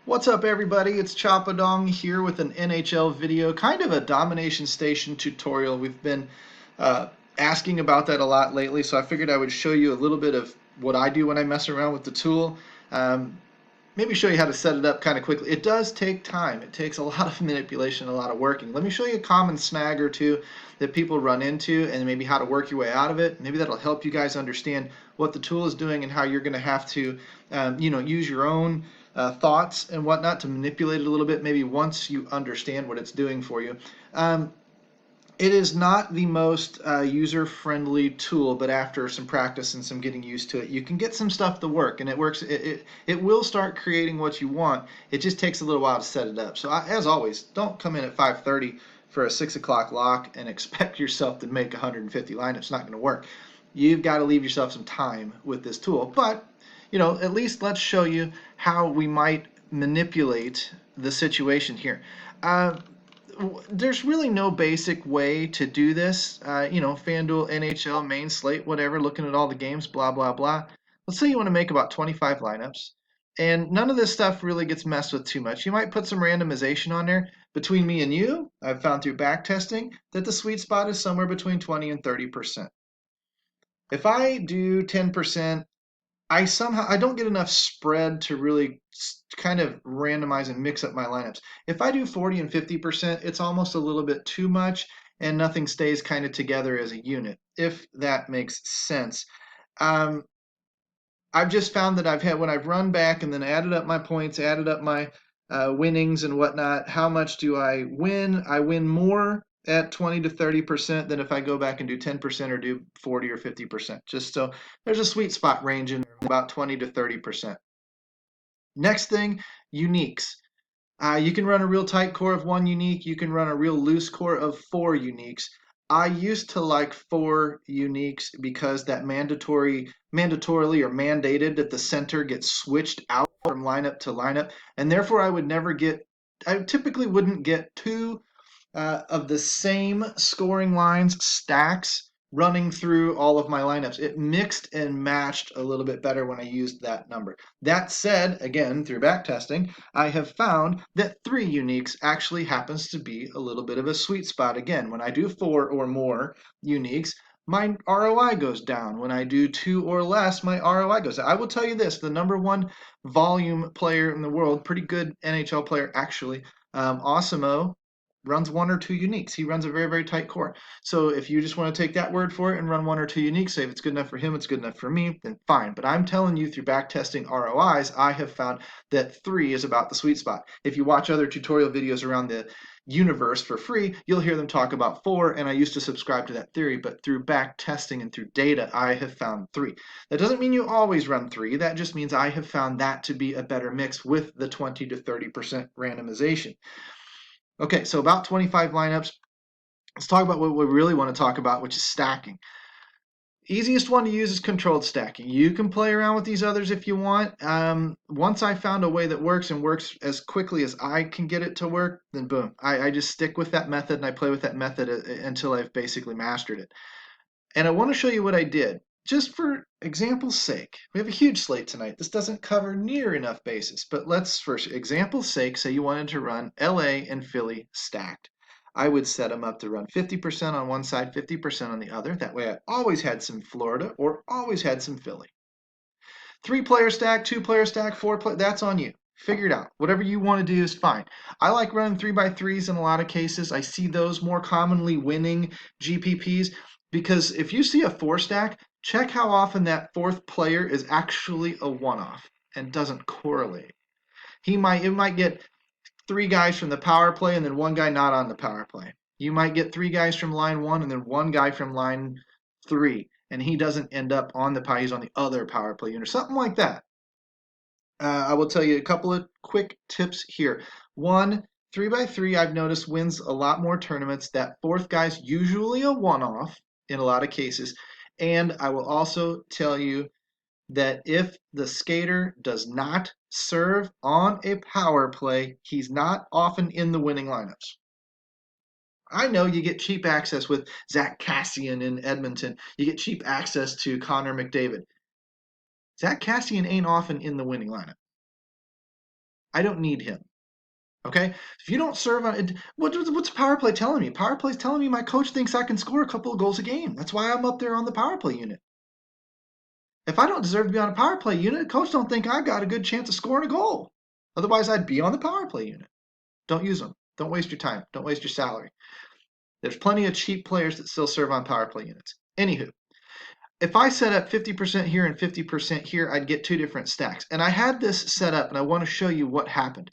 What's up, everybody? It's Choppadong here with an NHL video, kind of a domination station tutorial. We've been uh, asking about that a lot lately, so I figured I would show you a little bit of what I do when I mess around with the tool. Um, Maybe show you how to set it up kind of quickly. It does take time. It takes a lot of manipulation, a lot of working. Let me show you a common snag or two that people run into and maybe how to work your way out of it. Maybe that'll help you guys understand what the tool is doing and how you're going to have to, use your own thoughts and whatnot to manipulate it a little bit, maybe once you understand what it's doing for you. Um, it is not the most user-friendly tool, but after some practice and some getting used to it, you can get some stuff to work, and it works. It will start creating what you want. It just takes a little while to set it up. So as always, don't come in at 5:30 for a 6 o'clock lock and expect yourself to make 150 lineups. It's not going to work. You've got to leave yourself some time with this tool. But at least let's show you how we might manipulate the situation here. Uh, there's really no basic way to do this. FanDuel, NHL, main slate, whatever, looking at all the games, blah, blah, blah. Let's say you want to make about 25 lineups, and none of this stuff really gets messed with too much. You might put some randomization on there. Between me and you, I've found through back testing that the sweet spot is somewhere between 20 and 30%. If I do 10%, I don't get enough spread to really kind of randomize and mix up my lineups. If I do 40 and 50%, it's almost a little bit too much and nothing stays kind of together as a unit, if that makes sense. Um, I've just found that when I've run back and then added up my points, added up my winnings and whatnot, how much do I win? I win more at 20 to 30% than if I go back and do 10% or do 40 or 50%. Just so there's a sweet spot range in about 20 to 30%. Next thing, uniques. You can run a real tight core of 1 unique. You can run a real loose core of 4 uniques. I used to like 4 uniques because that mandatorily or mandated that the center gets switched out from lineup to lineup, and therefore I typically wouldn't get two of the same scoring lines stacks running through all of my lineups. It mixed and matched a little bit better when I used that number. That said, again, through back testing, I have found that 3 uniques actually happens to be a little bit of a sweet spot. Again, when I do 4 or more uniques, my ROI goes down. When I do 2 or less, my ROI goes down. I will tell you this, the #1 volume player in the world, pretty good NHL player actually, Osimo, runs 1 or 2 uniques. He runs a very, very tight core. So if you just want to take that word for it and run 1 or 2 uniques, say if it's good enough for him, it's good enough for me, then fine. But I'm telling you through back testing ROIs, I have found that 3 is about the sweet spot. If you watch other tutorial videos around the universe for free, you'll hear them talk about 4, and I used to subscribe to that theory, but through back testing and through data, I have found 3. That doesn't mean you always run 3. That just means I have found that to be a better mix with the 20 to 30% randomization. Okay, so about 25 lineups. Let's talk about what we really want to talk about, which is stacking. Easiest one to use is controlled stacking. You can play around with these others if you want. Once I found a way that works and works as quickly as I can get it to work, then boom. I just stick with that method and I play with that method until I've basically mastered it. And I want to show you what I did. Just for example's sake, we have a huge slate tonight. This doesn't cover near enough bases, but let's, for example's sake, say you wanted to run LA and Philly stacked. I would set them up to run 50% on one side, 50% on the other. That way I always had some Florida or always had some Philly. 3-player stack, 2-player stack, 4-player, that's on you. Figure it out. Whatever you want to do is fine. I like running 3x3s in a lot of cases. I see those more commonly winning GPPs because if you see a 4-stack, check how often that 4th player is actually a one-off and doesn't correlate. It might get 3 guys from the power play and then 1 guy not on the power play. You might get 3 guys from line 1 and then 1 guy from line 3, and he doesn't end up on the power, he's on the other power play unit, or something like that. I will tell you a couple of quick tips here. 1, 3x3, I've noticed wins a lot more tournaments. That 4th guy's usually a one-off in a lot of cases. And I will also tell you that if the skater does not serve on a power play, he's not often in the winning lineups. I know you get cheap access with Zach Kassian in Edmonton. You get cheap access to Connor McDavid. Zach Kassian ain't often in the winning lineup. I don't need him. Okay? If you don't serve on it, what's power play telling me? Power play is telling me my coach thinks I can score a couple of goals a game. That's why I'm up there on the power play unit. If I don't deserve to be on a power play unit, coach don't think I got a good chance of scoring a goal. Otherwise, I'd be on the power play unit. Don't use them. Don't waste your time. Don't waste your salary. There's plenty of cheap players that still serve on power play units. Anywho, if I set up 50% here and 50% here, I'd get two different stacks. And I had this set up, and I want to show you what happened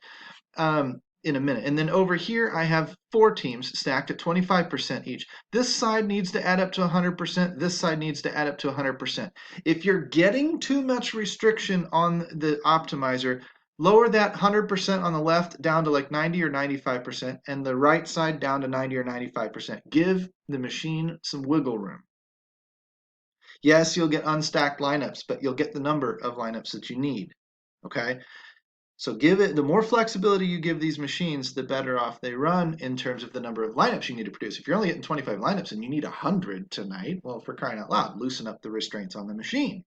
in a minute. And then over here, I have 4 teams stacked at 25% each. This side needs to add up to 100%. This side needs to add up to 100%. If you're getting too much restriction on the optimizer, lower that 100% on the left down to like 90 or 95%, and the right side down to 90 or 95%. Give the machine some wiggle room. Yes, you'll get unstacked lineups, but you'll get the number of lineups that you need. Okay? So give it, the more flexibility you give these machines, the better off they run in terms of the number of lineups you need to produce. If you're only getting 25 lineups and you need 100 tonight, well, for crying out loud, loosen up the restraints on the machine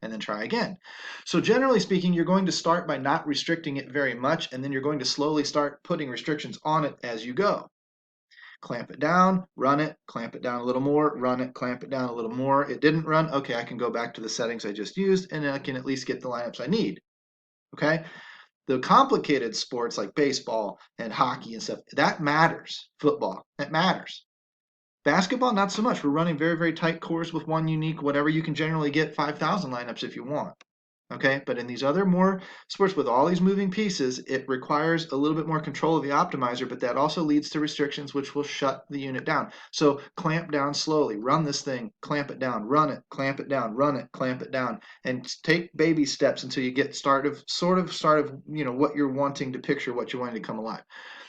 and then try again. So generally speaking, you're going to start by not restricting it very much, and then you're going to slowly start putting restrictions on it as you go. Clamp it down, run it, clamp it down a little more, run it, clamp it down a little more. It didn't run. Okay, I can go back to the settings I just used, and I can at least get the lineups I need. Okay? The complicated sports like baseball and hockey and stuff, that matters. Football, that matters. Basketball, not so much. We're running very, very tight cores with one unique whatever. You can generally get 5,000 lineups if you want. Okay, but in these other more sports with all these moving pieces, it requires a little bit more control of the optimizer, but that also leads to restrictions which will shut the unit down. So clamp down slowly, run this thing, clamp it down, run it, clamp it down, run it, clamp it down, and take baby steps until you get sort of what you're wanting to picture, what you're wanting to come alive.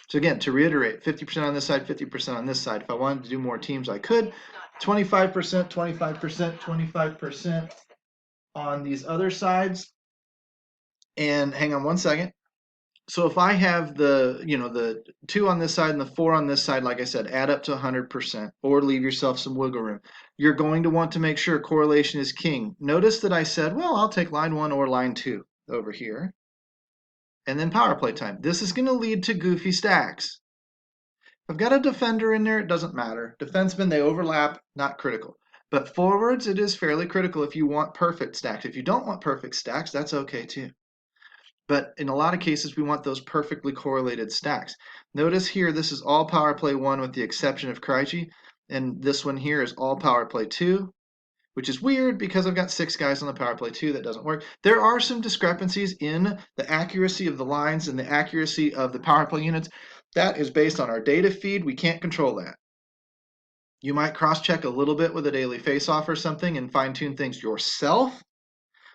So again, to reiterate, 50% on this side, 50% on this side. If I wanted to do more teams, I could. 25%, 25%, 25% on these other sides. And hang on one second. So if I have the 2 on this side and the 4 on this side, like I said, add up to 100% or leave yourself some wiggle room. You're going to want to make sure correlation is king. Notice that I said, well, I'll take line 1 or line 2 over here. And then power play time. This is going to lead to goofy stacks. If I've got a defender in there, it doesn't matter. Defensemen, they overlap, not critical. But forwards, it is fairly critical if you want perfect stacks. If you don't want perfect stacks, that's okay too. But in a lot of cases, we want those perfectly correlated stacks. Notice here, this is all power play 1 with the exception of Krejci. And this one here is all power play 2, which is weird because I've got 6 guys on the power play 2. That doesn't work. There are some discrepancies in the accuracy of the lines and the accuracy of the power play units. That is based on our data feed. We can't control that. You might cross-check a little bit with a daily face-off or something and fine-tune things yourself,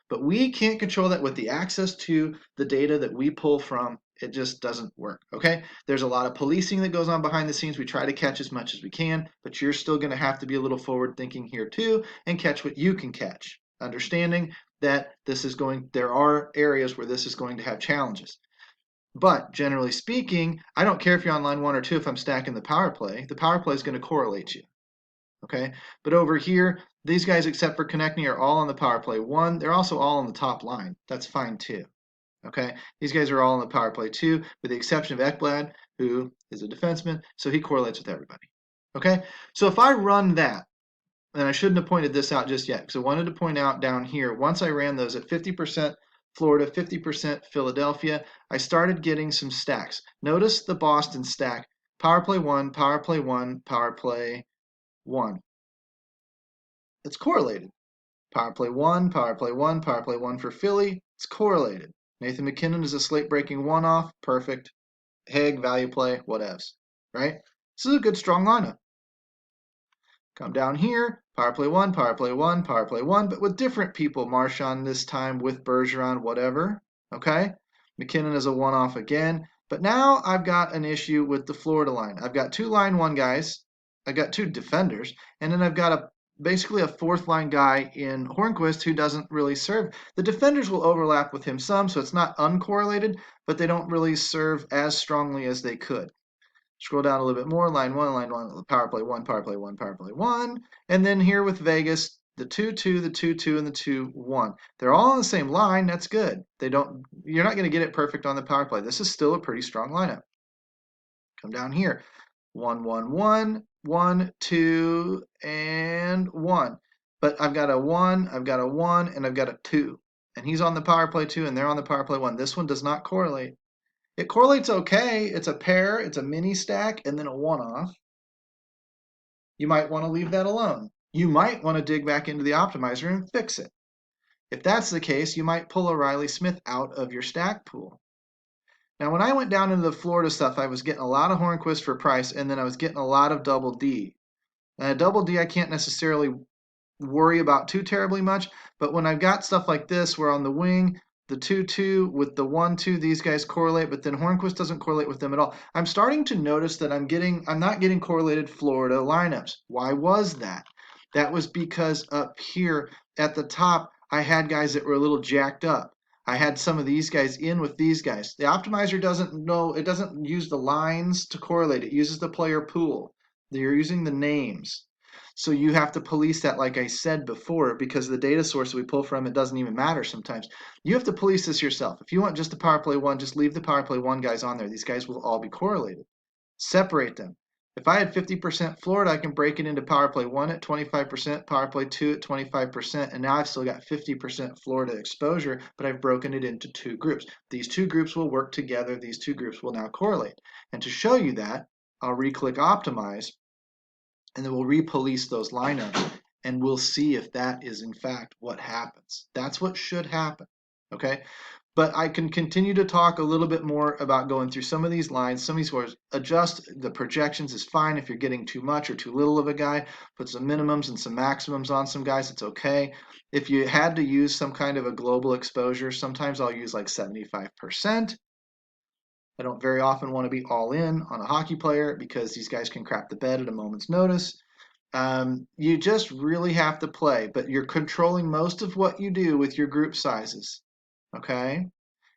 but we can't control that with the access to the data that we pull from. It just doesn't work, okay? There's a lot of policing that goes on behind the scenes. We try to catch as much as we can, but you're still going to have to be a little forward thinking here too and catch what you can catch, understanding that there are areas where this is going to have challenges. But generally speaking, I don't care if you're on line 1 or 2 if I'm stacking the power play is going to correlate you. Okay, but over here, these guys, except for connecting, are all on the power play 1. They're also all on the top line. That's fine too. Okay, these guys are all on the power play 2, with the exception of Ekblad, who is a defenseman, so he correlates with everybody. Okay, so if I run that, and I shouldn't have pointed this out just yet, because I wanted to point out down here, once I ran those at 50% Florida, 50% Philadelphia, I started getting some stacks. Notice the Boston stack, power play 1, power play 1, power play 1. It's correlated. Power play 1, power play 1, power play 1 for Philly. It's correlated. Nathan McKinnon is a slate-breaking one-off. Perfect. Haig, value play, whatevs. Right? This is a good, strong lineup. Come down here, power play 1, power play 1, power play 1, but with different people. Marchand this time with Bergeron, whatever. Okay? McKinnon is a one-off again. But now I've got an issue with the Florida line. I've got 2 line 1 guys. I've got 2 defenders. And then I've got basically a 4th line guy in Hornquist who doesn't really serve. The defenders will overlap with him some, so it's not uncorrelated, but they don't really serve as strongly as they could. Scroll down a little bit more, line 1, power play 1, power play 1, power play 1. And then here with Vegas, the 2, 2, the 2, 2, and the 2, 1. They're all on the same line. That's good. You're not going to get it perfect on the power play. This is still a pretty strong lineup. Come down here. 1, 1, 1, 1, 2, and 1. But I've got a 1, I've got a 1, and I've got a 2. And he's on the power play 2, and they're on the power play 1. This one does not correlate. It correlates okay. It's a pair, it's a mini stack, and then a one-off. You might want to leave that alone. You might want to dig back into the optimizer and fix it. If that's the case, you might pull a Riley Smith out of your stack pool. Now, when I went down into the Florida stuff, I was getting a lot of Hornquist for price, and then I was getting a lot of double D. And a double D I can't necessarily worry about too terribly much, but when I've got stuff like this, where on the wing, the 2-2 with the 1-2, these guys correlate, but then Hornquist doesn't correlate with them at all. I'm starting to notice that I'm not getting correlated Florida lineups. Why was that? That was because up here at the top, I had guys that were a little jacked up. I had some of these guys in with these guys. The optimizer doesn't use the lines to correlate. It uses the player pool. They're using the names. So you have to police that, like I said before, because the data source we pull from, it doesn't even matter sometimes. You have to police this yourself. If you want just the power play 1, just leave the power play 1 guys on there. These guys will all be correlated. Separate them. If I had 50% Florida, I can break it into power play 1 at 25%, power play 2 at 25%, and now I've still got 50% Florida exposure, but I've broken it into 2 groups. These 2 groups will work together. These 2 groups will now correlate. And to show you that, I'll re-click Optimize, and then we'll re-police those lineups, and we'll see if that is in fact what happens. That's what should happen, okay? But I can continue to talk a little bit more about going through some of these lines, some of these words. Adjust the projections is fine if you're getting too much or too little of a guy. Put some minimums and some maximums on some guys, it's okay. If you had to use some kind of a global exposure, sometimes I'll use like 75%. I don't very often want to be all in on a hockey player because these guys can crap the bed at a moment's notice. You just really have to play, but you're controlling most of what you do with your group sizes. Okay,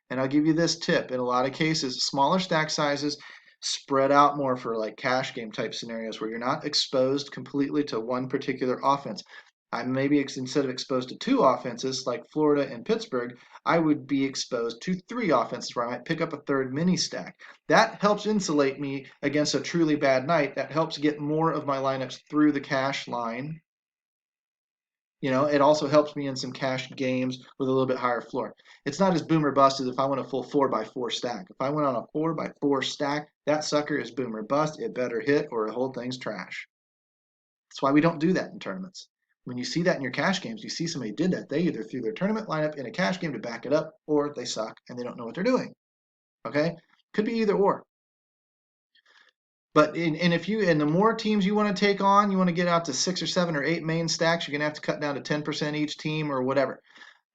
and I'll give you this tip. In a lot of cases, smaller stack sizes spread out more for like cash game type scenarios where you're not exposed completely to one particular offense. I maybe instead of exposed to 2 offenses like Florida and Pittsburgh, I would be exposed to 3 offenses where I might pick up a 3rd mini stack. That helps insulate me against a truly bad night. That helps get more of my lineups through the cash line. You know, it also helps me in some cash games with a little bit higher floor. It's not as boom or bust as if I went a full 4x4 stack. If I went on a 4x4 stack, that sucker is boom or bust. It better hit or the whole thing's trash. That's why we don't do that in tournaments. When you see that in your cash games, you see somebody did that. They either threw their tournament lineup in a cash game to back it up, or they suck and they don't know what they're doing. Okay? Could be either or. But the more teams you want to take on, you want to get out to 6 or 7 or 8 main stacks, you're going to have to cut down to 10% each team or whatever.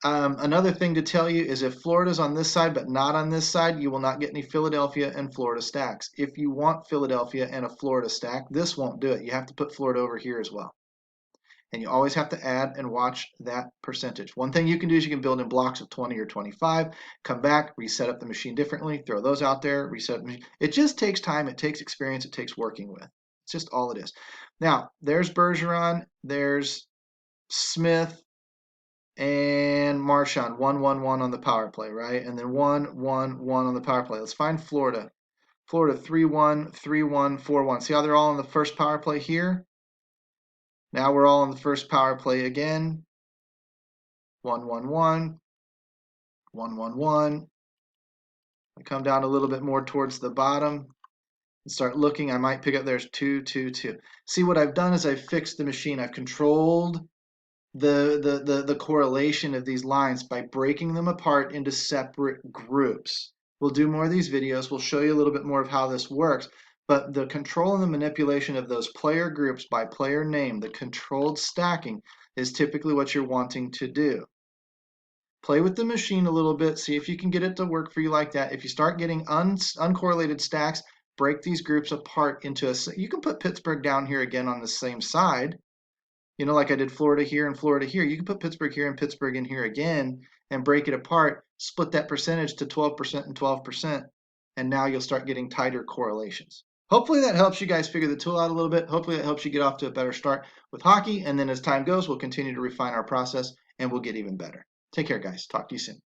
Another thing to tell you is if Florida's on this side but not on this side, you will not get any Philadelphia and Florida stacks. If you want Philadelphia and a Florida stack, this won't do it. You have to put Florida over here as well. And you always have to add and watch that percentage. One thing you can do is you can build in blocks of 20 or 25, come back, reset up the machine differently, throw those out there, reset up the machine. It just takes time, it takes experience, it takes working with. It's just all it is. Now, there's Bergeron, there's Smith, and Marchand, 1-1-1 on the power play, right? And then 1-1-1 on the power play. Let's find Florida. Florida 3-1, 3-1, 4-1. See how they're all on the first power play here? Now we're all on the first power play again. 1-1-1, 1-1-1. I come down a little bit more towards the bottom and start looking. I might pick up there's 2-2-2. See, what I've done is I've fixed the machine. I've controlled the correlation of these lines by breaking them apart into separate groups. We'll do more of these videos. We'll show you a little bit more of how this works. But the control and the manipulation of those player groups by player name, the controlled stacking, is typically what you're wanting to do. Play with the machine a little bit, see if you can get it to work for you like that. If you start getting uncorrelated stacks, break these groups apart into you can put Pittsburgh down here again on the same side. You know, like I did Florida here and Florida here. You can put Pittsburgh here and Pittsburgh in here again and break it apart, split that percentage to 12% and 12%, and now you'll start getting tighter correlations. Hopefully that helps you guys figure the tool out a little bit. Hopefully that helps you get off to a better start with hockey. And then as time goes, we'll continue to refine our process and we'll get even better. Take care, guys. Talk to you soon.